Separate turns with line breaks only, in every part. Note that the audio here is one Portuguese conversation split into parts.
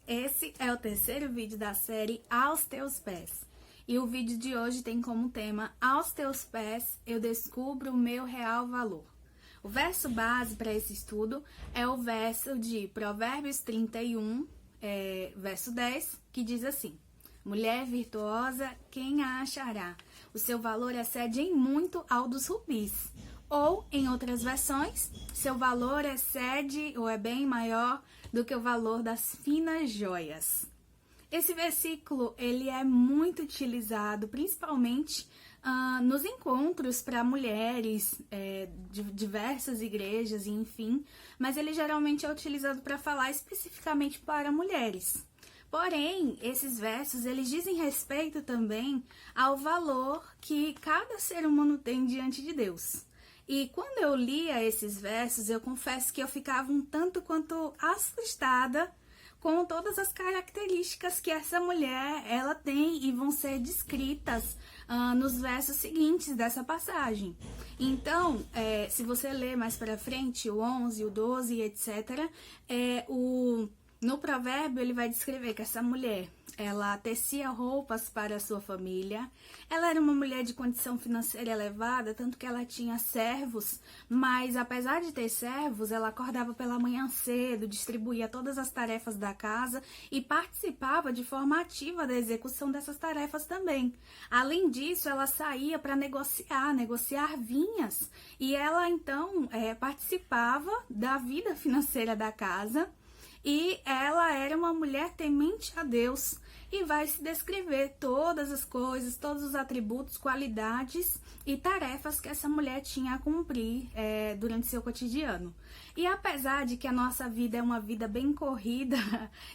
Esse é o terceiro vídeo da série Aos Teus Pés. E o vídeo de hoje tem como tema Aos Teus Pés eu descubro o meu real valor. O verso base para esse estudo é o verso de Provérbios 31, verso 10, que diz assim: Mulher virtuosa, quem a achará? O seu valor excede em muito ao dos rubis. Ou, em outras versões, seu valor excede ou é bem maior do que o valor das finas joias. Esse versículo ele é muito utilizado, principalmente nos encontros para mulheres de diversas igrejas, enfim, mas ele geralmente é utilizado para falar especificamente para mulheres. Porém, esses versos, eles dizem respeito também ao valor que cada ser humano tem diante de Deus. E quando eu lia esses versos, eu confesso que eu ficava um tanto quanto assustada com todas as características que essa mulher ela tem e vão ser descritas nos versos seguintes dessa passagem. Então, se você ler mais para frente, o 11, o 12, etc., no provérbio ele vai descrever que essa mulher, ela tecia roupas para a sua família, ela era uma mulher de condição financeira elevada, tanto que ela tinha servos, mas apesar de ter servos, ela acordava pela manhã cedo, distribuía todas as tarefas da casa e participava de forma ativa da execução dessas tarefas também. Além disso, ela saía para negociar vinhas, e ela então participava da vida financeira da casa. E ela era uma mulher temente a Deus e vai se descrever todas as coisas, todos os atributos, qualidades e tarefas que essa mulher tinha a cumprir durante seu cotidiano. E apesar de que a nossa vida é uma vida bem corrida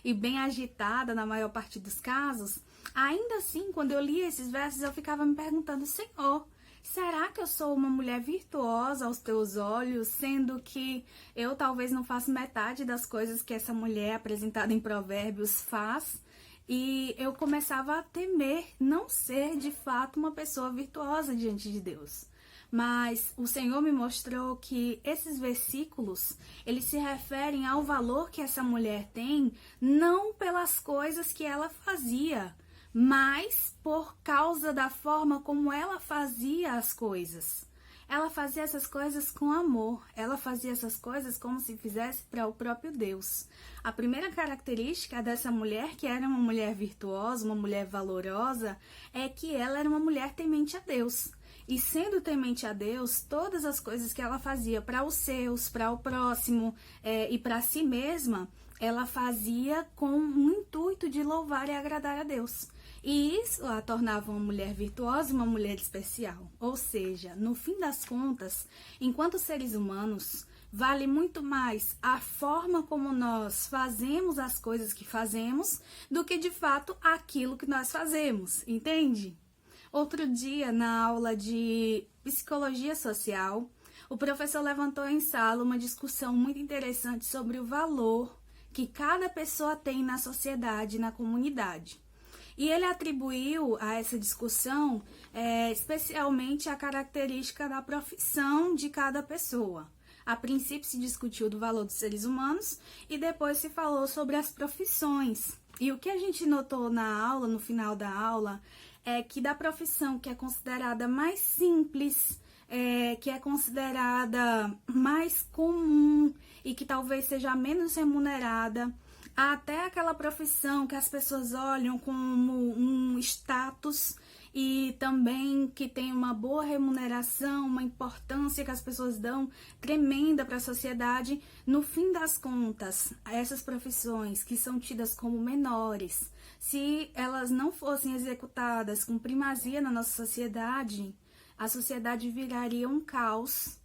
e bem agitada na maior parte dos casos, ainda assim, quando eu lia esses versos, eu ficava me perguntando: Senhor, será que eu sou uma mulher virtuosa aos teus olhos, sendo que eu talvez não faço metade das coisas que essa mulher apresentada em Provérbios faz? E eu começava a temer não ser de fato uma pessoa virtuosa diante de Deus. Mas o Senhor me mostrou que esses versículos, eles se referem ao valor que essa mulher tem, não pelas coisas que ela fazia, mas por causa da forma como ela fazia as coisas. Ela fazia essas coisas com amor, ela fazia essas coisas como se fizesse para o próprio Deus. A primeira característica dessa mulher, que era uma mulher virtuosa, uma mulher valorosa, é que ela era uma mulher temente a Deus. E sendo temente a Deus, todas as coisas que ela fazia para os seus, para o próximo e para si mesma, ela fazia com o intuito de louvar e agradar a Deus. E isso a tornava uma mulher virtuosa e uma mulher especial. Ou seja, no fim das contas, enquanto seres humanos, vale muito mais a forma como nós fazemos as coisas que fazemos do que de fato aquilo que nós fazemos, entende? Outro dia, na aula de psicologia social, o professor levantou em sala uma discussão muito interessante sobre o valor que cada pessoa tem na sociedade, na comunidade. E ele atribuiu a essa discussão especialmente a característica da profissão de cada pessoa. A princípio se discutiu do valor dos seres humanos e depois se falou sobre as profissões. E o que a gente notou na aula, no final da aula, é que da profissão que é considerada mais simples, que é considerada mais comum e que talvez seja menos remunerada, até aquela profissão que as pessoas olham como um status e também que tem uma boa remuneração, uma importância que as pessoas dão tremenda para a sociedade. No fim das contas, essas profissões que são tidas como menores, se elas não fossem executadas com primazia na nossa sociedade, a sociedade viraria um caos,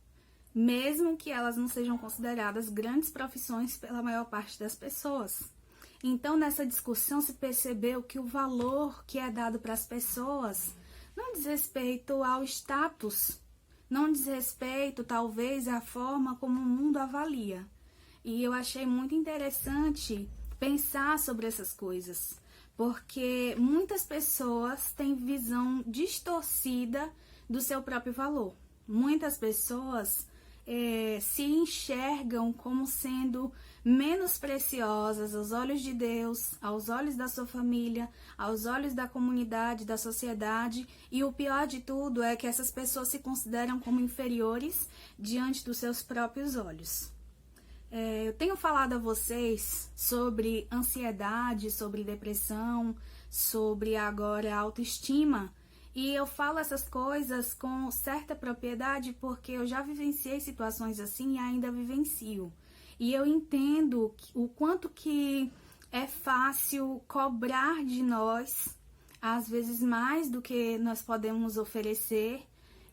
mesmo que elas não sejam consideradas grandes profissões pela maior parte das pessoas. Então, nessa discussão se percebeu que o valor que é dado para as pessoas não diz respeito ao status, não diz respeito, talvez, à forma como o mundo avalia. E eu achei muito interessante pensar sobre essas coisas, porque muitas pessoas têm visão distorcida do seu próprio valor. Muitas pessoas se enxergam como sendo menos preciosas aos olhos de Deus, aos olhos da sua família, aos olhos da comunidade, da sociedade, e o pior de tudo é que essas pessoas se consideram como inferiores diante dos seus próprios olhos. Eu tenho falado a vocês sobre ansiedade, sobre depressão, sobre agora autoestima, e eu falo essas coisas com certa propriedade porque eu já vivenciei situações assim e ainda vivencio. E eu entendo o quanto que é fácil cobrar de nós, às vezes mais do que nós podemos oferecer,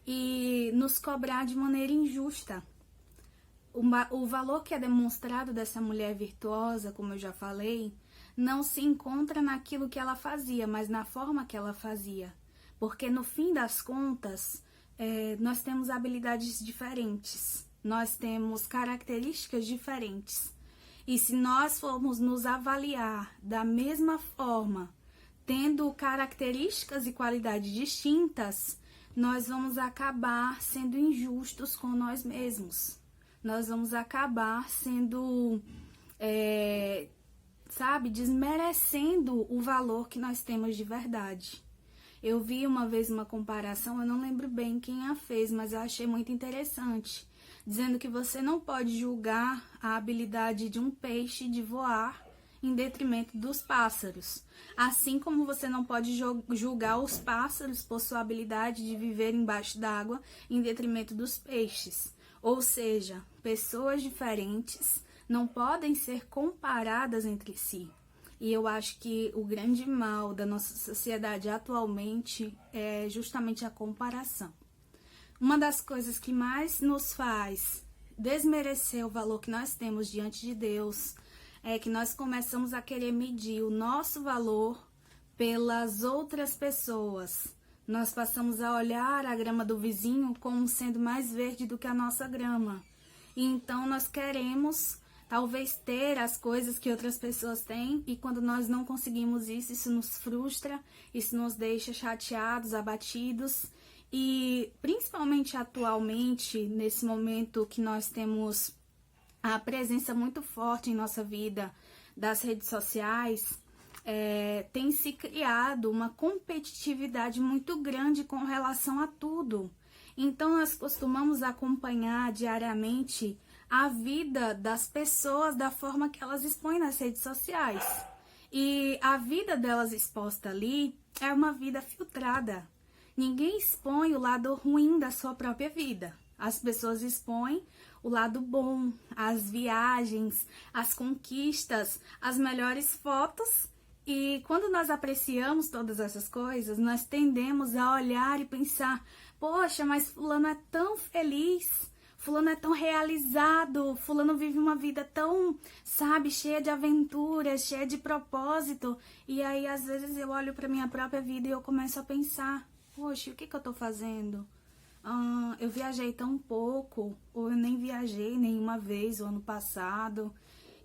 e nos cobrar de maneira injusta. O valor que é demonstrado dessa mulher virtuosa, como eu já falei, não se encontra naquilo que ela fazia, mas na forma que ela fazia. Porque no fim das contas, nós temos habilidades diferentes, nós temos características diferentes. E se nós formos nos avaliar da mesma forma, tendo características e qualidades distintas, nós vamos acabar sendo injustos com nós mesmos. Nós vamos acabar sendo, desmerecendo o valor que nós temos de verdade. Eu vi uma vez uma comparação, eu não lembro bem quem a fez, mas eu achei muito interessante, dizendo que você não pode julgar a habilidade de um peixe de voar em detrimento dos pássaros. Assim como você não pode julgar os pássaros por sua habilidade de viver embaixo d'água em detrimento dos peixes. Ou seja, pessoas diferentes não podem ser comparadas entre si. E eu acho que o grande mal da nossa sociedade atualmente é justamente a comparação. Uma das coisas que mais nos faz desmerecer o valor que nós temos diante de Deus é que nós começamos a querer medir o nosso valor pelas outras pessoas. Nós passamos a olhar a grama do vizinho como sendo mais verde do que a nossa grama. E então nós queremos talvez ter as coisas que outras pessoas têm, e quando nós não conseguimos isso nos frustra, isso nos deixa chateados, abatidos, e principalmente atualmente, nesse momento que nós temos a presença muito forte em nossa vida das redes sociais, tem se criado uma competitividade muito grande com relação a tudo. Então nós costumamos acompanhar diariamente a vida das pessoas da forma que elas expõem nas redes sociais. E a vida delas exposta ali é uma vida filtrada. Ninguém expõe o lado ruim da sua própria vida. As pessoas expõem o lado bom, as viagens, as conquistas, as melhores fotos. E quando nós apreciamos todas essas coisas, nós tendemos a olhar e pensar: poxa, mas fulano é tão feliz, fulano é tão realizado, fulano vive uma vida tão, cheia de aventuras, cheia de propósito. E aí, às vezes, eu olho para minha própria vida e eu começo a pensar: poxa, o que eu tô fazendo? Eu viajei tão pouco, ou eu nem viajei nenhuma vez o ano passado,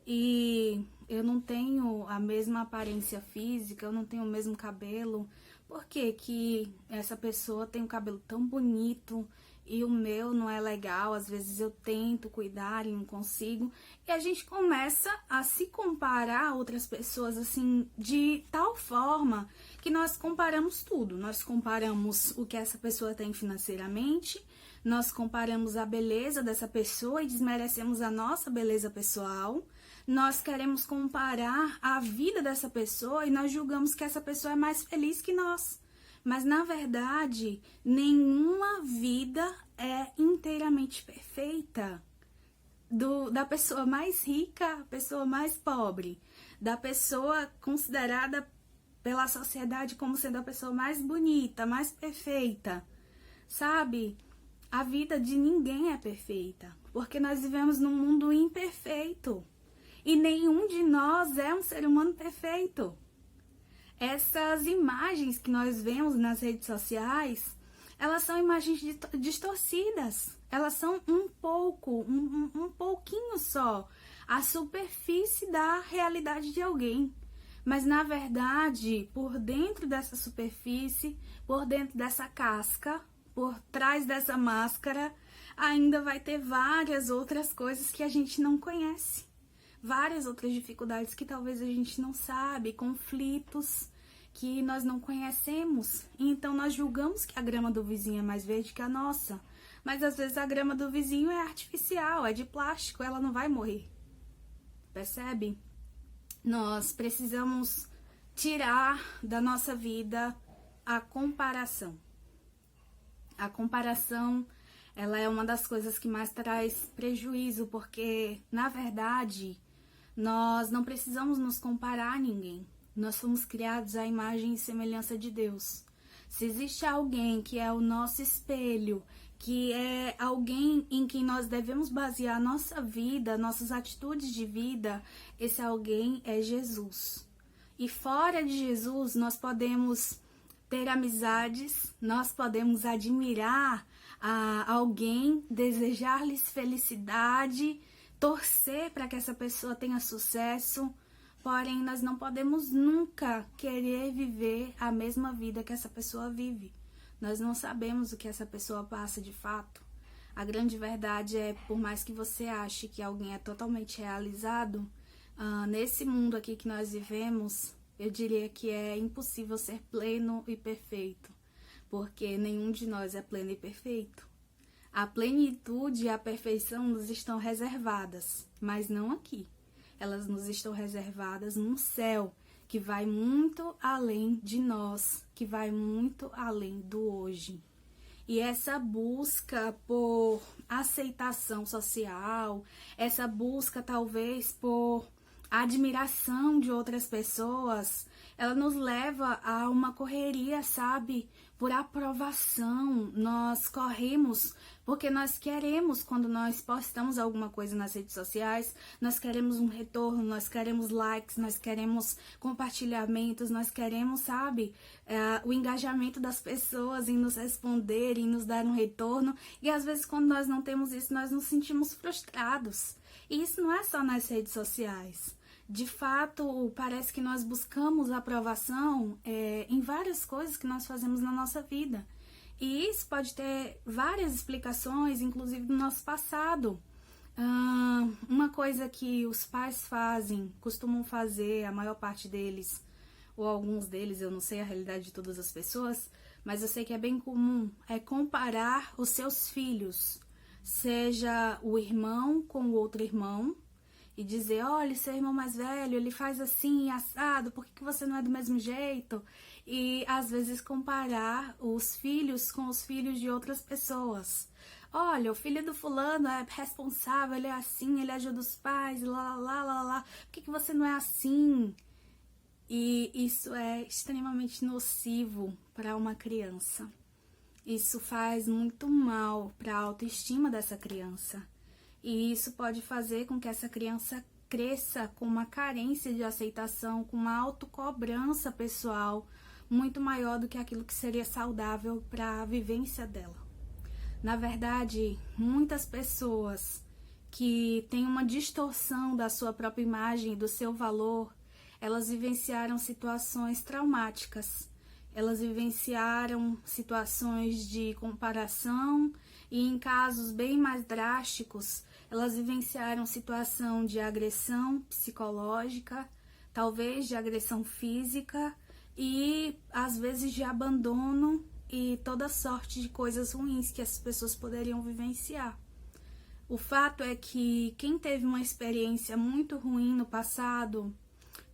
e eu não tenho a mesma aparência física, eu não tenho o mesmo cabelo. Por que que essa pessoa tem um cabelo tão bonito e o meu não é legal? Às vezes eu tento cuidar e não consigo. E a gente começa a se comparar a outras pessoas assim, de tal forma que nós comparamos tudo. Nós comparamos o que essa pessoa tem financeiramente, nós comparamos a beleza dessa pessoa e desmerecemos a nossa beleza pessoal. Nós queremos comparar a vida dessa pessoa e nós julgamos que essa pessoa é mais feliz que nós. Mas, na verdade, nenhuma vida é inteiramente perfeita. Da pessoa mais rica à pessoa mais pobre. Da pessoa considerada pela sociedade como sendo a pessoa mais bonita, mais perfeita. Sabe? A vida de ninguém é perfeita. Porque nós vivemos num mundo imperfeito. E nenhum de nós é um ser humano perfeito. Essas imagens que nós vemos nas redes sociais, elas são imagens distorcidas. Elas são um pouquinho só, a superfície da realidade de alguém. Mas, na verdade, por dentro dessa superfície, por dentro dessa casca, por trás dessa máscara, ainda vai ter várias outras coisas que a gente não conhece. várias outras dificuldades que talvez a gente não sabe, conflitos que nós não conhecemos. Então nós julgamos que a grama do vizinho é mais verde que a nossa. Mas às vezes a grama do vizinho é artificial, é de plástico, ela não vai morrer. Percebe? Nós precisamos tirar da nossa vida a comparação. A comparação, ela é uma das coisas que mais traz prejuízo, porque, na verdade, nós não precisamos nos comparar a ninguém. Nós fomos criados à imagem e semelhança de Deus. Se existe alguém que é o nosso espelho, que é alguém em quem nós devemos basear a nossa vida, nossas atitudes de vida, esse alguém é Jesus. E fora de Jesus, nós podemos ter amizades, nós podemos admirar a alguém, desejar-lhes felicidade, torcer para que essa pessoa tenha sucesso, porém nós não podemos nunca querer viver a mesma vida que essa pessoa vive. Nós não sabemos o que essa pessoa passa de fato. A grande verdade é, por mais que você ache que alguém é totalmente realizado, nesse mundo aqui que nós vivemos, eu diria que é impossível ser pleno e perfeito, porque nenhum de nós é pleno e perfeito. A plenitude e a perfeição nos estão reservadas, mas não aqui. Elas nos estão reservadas num céu que vai muito além de nós, que vai muito além do hoje. E essa busca por aceitação social, essa busca talvez por admiração de outras pessoas, ela nos leva a uma correria, sabe? Por aprovação. Nós corremos porque nós queremos, quando nós postamos alguma coisa nas redes sociais, nós queremos um retorno, nós queremos likes, nós queremos compartilhamentos, nós queremos, sabe, o engajamento das pessoas em nos responder, em nos dar um retorno. E às vezes quando nós não temos isso, nós nos sentimos frustrados. E isso não é só nas redes sociais. De fato, parece que nós buscamos aprovação em várias coisas que nós fazemos na nossa vida. E isso pode ter várias explicações, inclusive do nosso passado. Uma coisa que os pais costumam fazer, a maior parte deles, ou alguns deles, eu não sei a realidade de todas as pessoas, mas eu sei que é bem comum, é comparar os seus filhos, seja o irmão com o outro irmão, e dizer, olha, seu irmão mais velho, ele faz assim, assado, por que você não é do mesmo jeito? E às vezes comparar os filhos com os filhos de outras pessoas. Olha, o filho do fulano é responsável, ele é assim, ele ajuda os pais, lá, por que você não é assim? E isso é extremamente nocivo para uma criança. Isso faz muito mal para a autoestima dessa criança. E isso pode fazer com que essa criança cresça com uma carência de aceitação, com uma autocobrança pessoal muito maior do que aquilo que seria saudável para a vivência dela. Na verdade, muitas pessoas que têm uma distorção da sua própria imagem, do seu valor, elas vivenciaram situações traumáticas. Elas vivenciaram situações de comparação e, em casos bem mais drásticos, elas vivenciaram situação de agressão psicológica, talvez de agressão física e, às vezes, de abandono e toda sorte de coisas ruins que essas pessoas poderiam vivenciar. O fato é que quem teve uma experiência muito ruim no passado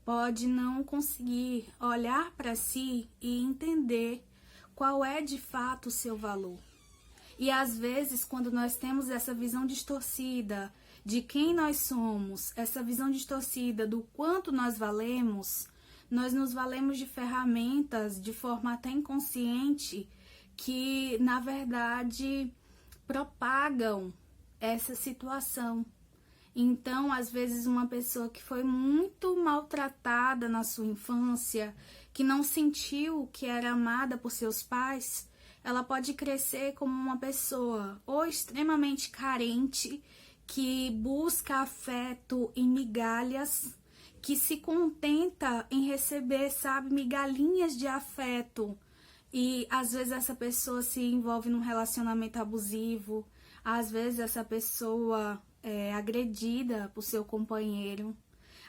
pode não conseguir olhar para si e entender qual é de fato o seu valor. E às vezes, quando nós temos essa visão distorcida de quem nós somos, essa visão distorcida do quanto nós valemos, nós nos valemos de ferramentas de forma até inconsciente que, na verdade, propagam essa situação. Então, às vezes, uma pessoa que foi muito maltratada na sua infância, que não sentiu que era amada por seus pais, ela pode crescer como uma pessoa ou extremamente carente, que busca afeto em migalhas, que se contenta em receber, sabe, migalhinhas de afeto. E às vezes essa pessoa se envolve num relacionamento abusivo, às vezes essa pessoa agredida por seu companheiro.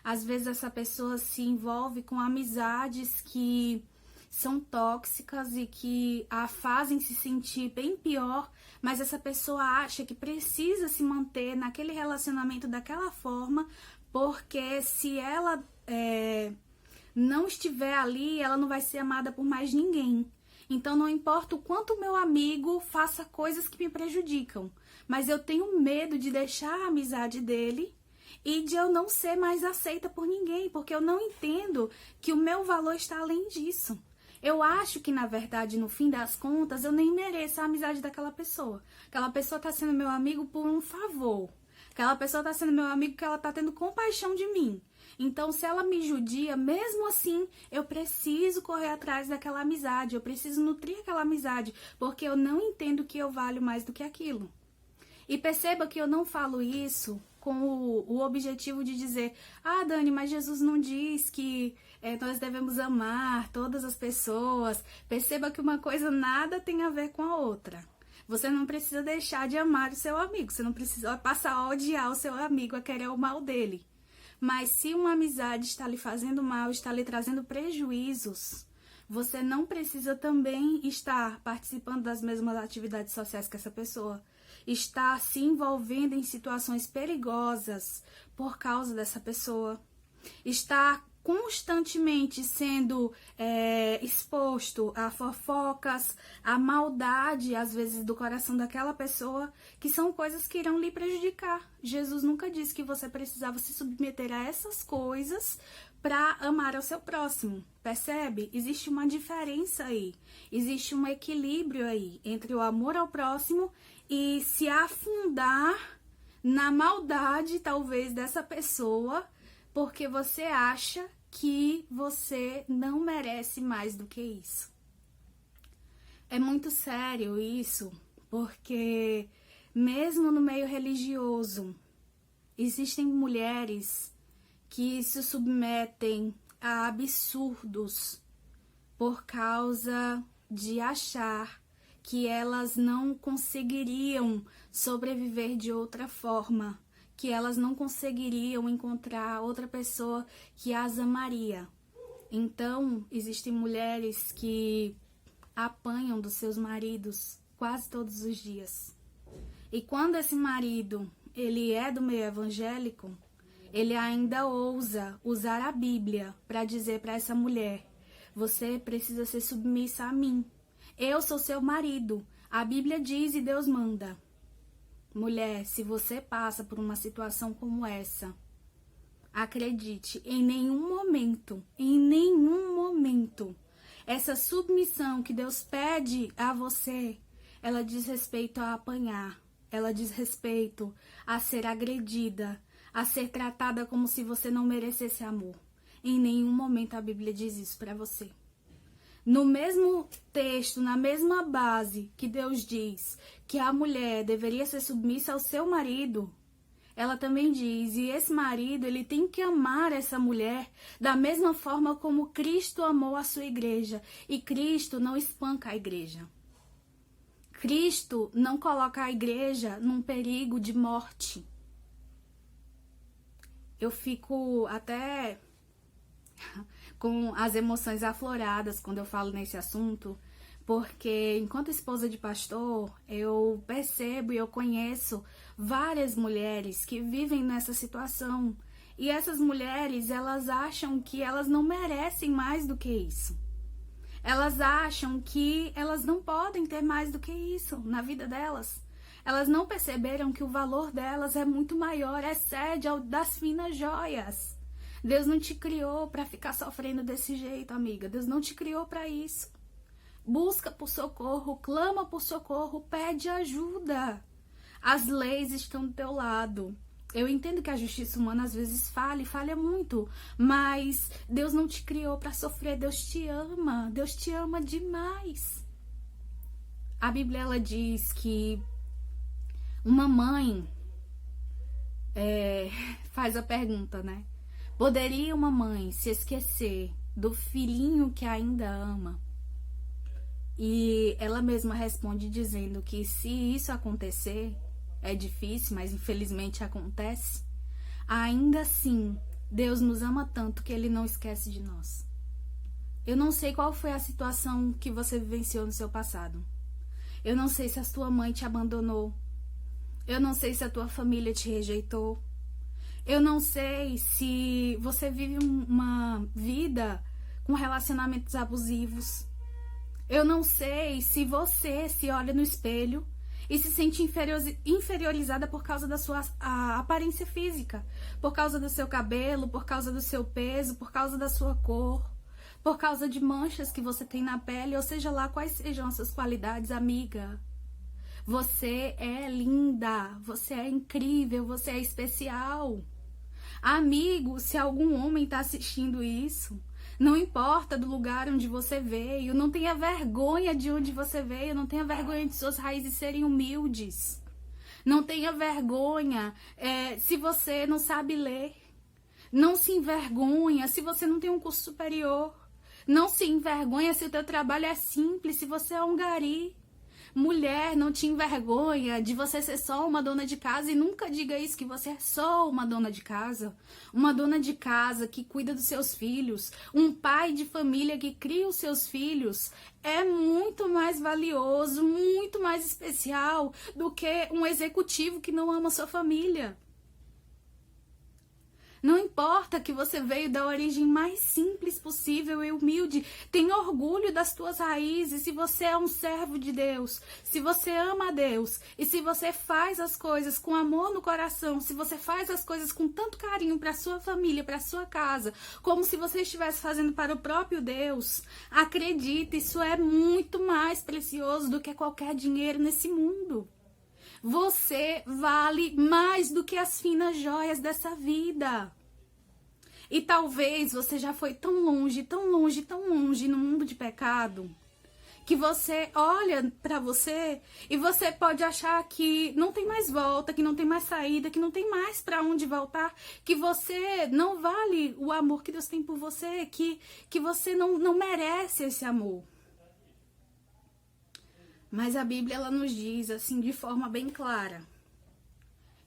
Às vezes essa pessoa se envolve com amizades que são tóxicas e que a fazem se sentir bem pior, mas essa pessoa acha que precisa se manter naquele relacionamento daquela forma, porque se ela não estiver ali, ela não vai ser amada por mais ninguém. Então não importa o quanto o meu amigo faça coisas que me prejudicam, mas eu tenho medo de deixar a amizade dele e de eu não ser mais aceita por ninguém, porque eu não entendo que o meu valor está além disso. Eu acho que, na verdade, no fim das contas, eu nem mereço a amizade daquela pessoa. Aquela pessoa está sendo meu amigo por um favor. Aquela pessoa está sendo meu amigo porque ela está tendo compaixão de mim. Então, se ela me judia, mesmo assim, eu preciso correr atrás daquela amizade. Eu preciso nutrir aquela amizade, porque eu não entendo que eu valho mais do que aquilo. E perceba que eu não falo isso com o objetivo de dizer: ah, Dani, mas Jesus não diz que nós devemos amar todas as pessoas. Perceba que uma coisa nada tem a ver com a outra. Você não precisa deixar de amar o seu amigo. Você não precisa passar a odiar o seu amigo, a querer o mal dele. Mas se uma amizade está lhe fazendo mal, está lhe trazendo prejuízos, você não precisa também estar participando das mesmas atividades sociais que essa pessoa. Está se envolvendo em situações perigosas por causa dessa pessoa. Está constantemente sendo exposto a fofocas, a maldade, às vezes, do coração daquela pessoa, que são coisas que irão lhe prejudicar. Jesus nunca disse que você precisava se submeter a essas coisas para amar ao seu próximo. Percebe? Existe uma diferença aí. Existe um equilíbrio aí entre o amor ao próximo e se afundar na maldade, talvez, dessa pessoa, porque você acha que você não merece mais do que isso. É muito sério isso, porque mesmo no meio religioso, existem mulheres que se submetem a absurdos por causa de achar que elas não conseguiriam sobreviver de outra forma, que elas não conseguiriam encontrar outra pessoa que as amaria. Então, existem mulheres que apanham dos seus maridos quase todos os dias. E quando esse marido, ele é do meio evangélico, ele ainda ousa usar a Bíblia para dizer para essa mulher: você precisa ser submissa a mim. Eu sou seu marido. A Bíblia diz e Deus manda. Mulher, se você passa por uma situação como essa, acredite, em nenhum momento, essa submissão que Deus pede a você, ela diz respeito a apanhar, ela diz respeito a ser agredida, a ser tratada como se você não merecesse amor. Em nenhum momento a Bíblia diz isso para você. No mesmo texto, na mesma base que Deus diz que a mulher deveria ser submissa ao seu marido, ela também diz, e esse marido, ele tem que amar essa mulher da mesma forma como Cristo amou a sua igreja. E Cristo não espanca a igreja. Cristo não coloca a igreja num perigo de morte. Eu fico até com as emoções afloradas quando eu falo nesse assunto, porque enquanto esposa de pastor, eu percebo e eu conheço várias mulheres que vivem nessa situação. E essas mulheres, elas acham que elas não merecem mais do que isso. Elas acham que elas não podem ter mais do que isso na vida delas. Elas não perceberam que o valor delas é muito maior, excede ao das finas joias. Deus não te criou para ficar sofrendo desse jeito, amiga. Deus não te criou para isso. Busca por socorro, clama por socorro, pede ajuda. As leis estão do teu lado. Eu entendo que a justiça humana às vezes falha muito, mas Deus não te criou para sofrer, Deus te ama demais. A Bíblia, ela diz que uma mãe faz a pergunta, né? Poderia uma mãe se esquecer do filhinho que ainda ama? E ela mesma responde dizendo que se isso acontecer, é difícil, mas infelizmente acontece, ainda assim, Deus nos ama tanto que Ele não esquece de nós. Eu não sei qual foi a situação que você vivenciou no seu passado. Eu não sei se a sua mãe te abandonou. Eu não sei se a tua família te rejeitou. Eu não sei se você vive uma vida com relacionamentos abusivos. Eu não sei se você se olha no espelho e se sente inferiorizada por causa da sua aparência física, por causa do seu cabelo, por causa do seu peso, por causa da sua cor, por causa de manchas que você tem na pele, ou seja lá quais sejam as suas qualidades, amiga. Você é linda, você é incrível, você é especial. Amigo, se algum homem está assistindo isso, não importa do lugar onde você veio, não tenha vergonha de onde você veio, não tenha vergonha de suas raízes serem humildes. Não tenha vergonha se você não sabe ler. Não se envergonha se você não tem um curso superior. Não se envergonha se o teu trabalho é simples, se você é um gari. Mulher, não te envergonha de você ser só uma dona de casa, e nunca diga isso, que você é só uma dona de casa. Uma dona de casa que cuida dos seus filhos, um pai de família que cria os seus filhos, é muito mais valioso, muito mais especial do que um executivo que não ama sua família. Não importa que você veio da origem mais simples possível e humilde, tenha orgulho das tuas raízes. Se você é um servo de Deus, se você ama a Deus, e se você faz as coisas com amor no coração, se você faz as coisas com tanto carinho para sua família, para sua casa, como se você estivesse fazendo para o próprio Deus, acredita, isso é muito mais precioso do que qualquer dinheiro nesse mundo. Você vale mais do que as finas joias dessa vida. E talvez você já foi tão longe, tão longe, tão longe no mundo de pecado, que você olha pra você e você pode achar que não tem mais volta, que não tem mais saída, que não tem mais pra onde voltar, que você não vale o amor que Deus tem por você, que você não merece esse amor. Mas a Bíblia, ela nos diz, assim, de forma bem clara,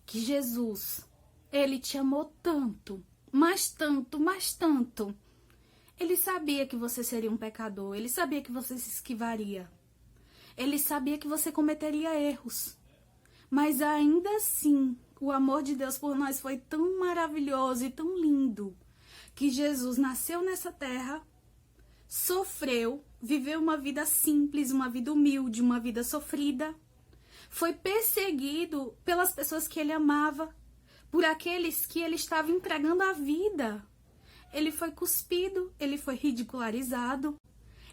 que Jesus, Ele te amou tanto, mas tanto, mas tanto. Ele sabia que você seria um pecador, Ele sabia que você se esquivaria, Ele sabia que você cometeria erros. Mas ainda assim, o amor de Deus por nós foi tão maravilhoso e tão lindo, que Jesus nasceu nessa terra, sofreu, viveu uma vida simples, uma vida humilde, uma vida sofrida. Foi perseguido pelas pessoas que ele amava, por aqueles que ele estava entregando a vida. Ele foi cuspido, ele foi ridicularizado,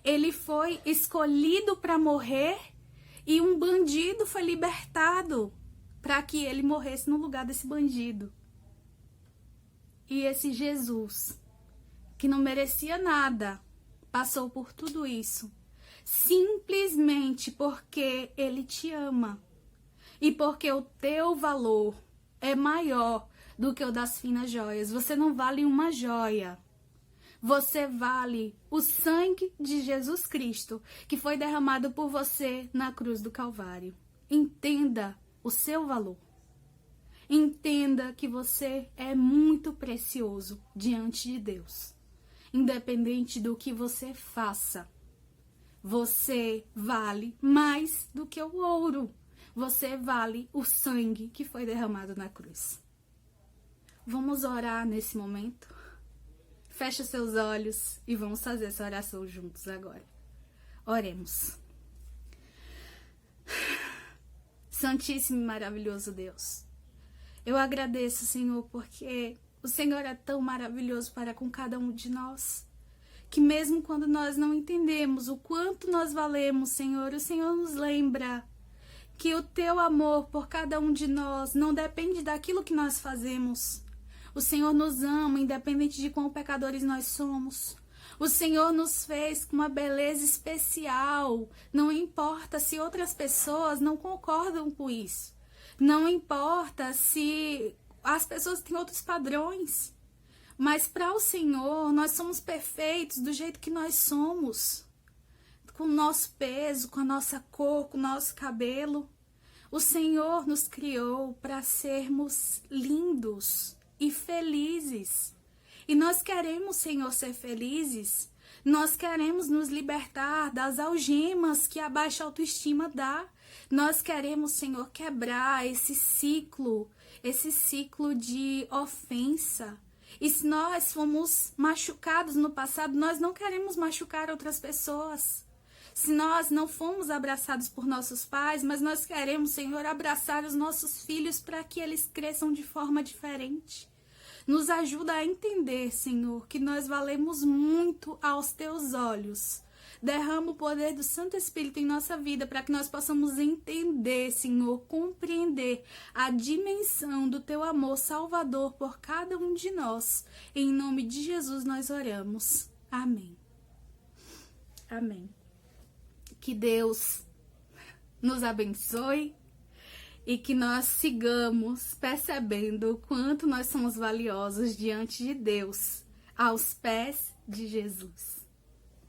ele foi escolhido para morrer e um bandido foi libertado para que ele morresse no lugar desse bandido. E esse Jesus, que não merecia nada, passou por tudo isso, simplesmente porque Ele te ama e porque o teu valor é maior do que o das finas joias. Você não vale uma joia, você vale o sangue de Jesus Cristo, que foi derramado por você na cruz do Calvário. Entenda o seu valor. Entenda que você é muito precioso diante de Deus. Independente do que você faça, você vale mais do que o ouro. Você vale o sangue que foi derramado na cruz. Vamos orar nesse momento? Feche seus olhos e vamos fazer essa oração juntos agora. Oremos. Santíssimo e maravilhoso Deus, eu agradeço, Senhor, porque o Senhor é tão maravilhoso para com cada um de nós, que mesmo quando nós não entendemos o quanto nós valemos, Senhor, o Senhor nos lembra que o teu amor por cada um de nós não depende daquilo que nós fazemos. O Senhor nos ama, independente de quão pecadores nós somos. O Senhor nos fez com uma beleza especial. Não importa se outras pessoas não concordam com isso. Não importa se as pessoas têm outros padrões. Mas para o Senhor, nós somos perfeitos do jeito que nós somos. Com o nosso peso, com a nossa cor, com o nosso cabelo. O Senhor nos criou para sermos lindos e felizes. E nós queremos, Senhor, ser felizes. Nós queremos nos libertar das algemas que a baixa autoestima dá. Nós queremos, Senhor, quebrar esse ciclo de ofensa. E se nós fomos machucados no passado, nós não queremos machucar outras pessoas. Se nós não fomos abraçados por nossos pais, mas nós queremos, Senhor, abraçar os nossos filhos para que eles cresçam de forma diferente. Nos ajuda a entender, Senhor, que nós valemos muito aos teus olhos. Derrama o poder do Santo Espírito em nossa vida para que nós possamos entender, Senhor, compreender a dimensão do teu amor salvador por cada um de nós. Em nome de Jesus nós oramos. Amém. Amém. Que Deus nos abençoe e que nós sigamos percebendo o quanto nós somos valiosos diante de Deus, aos pés de Jesus.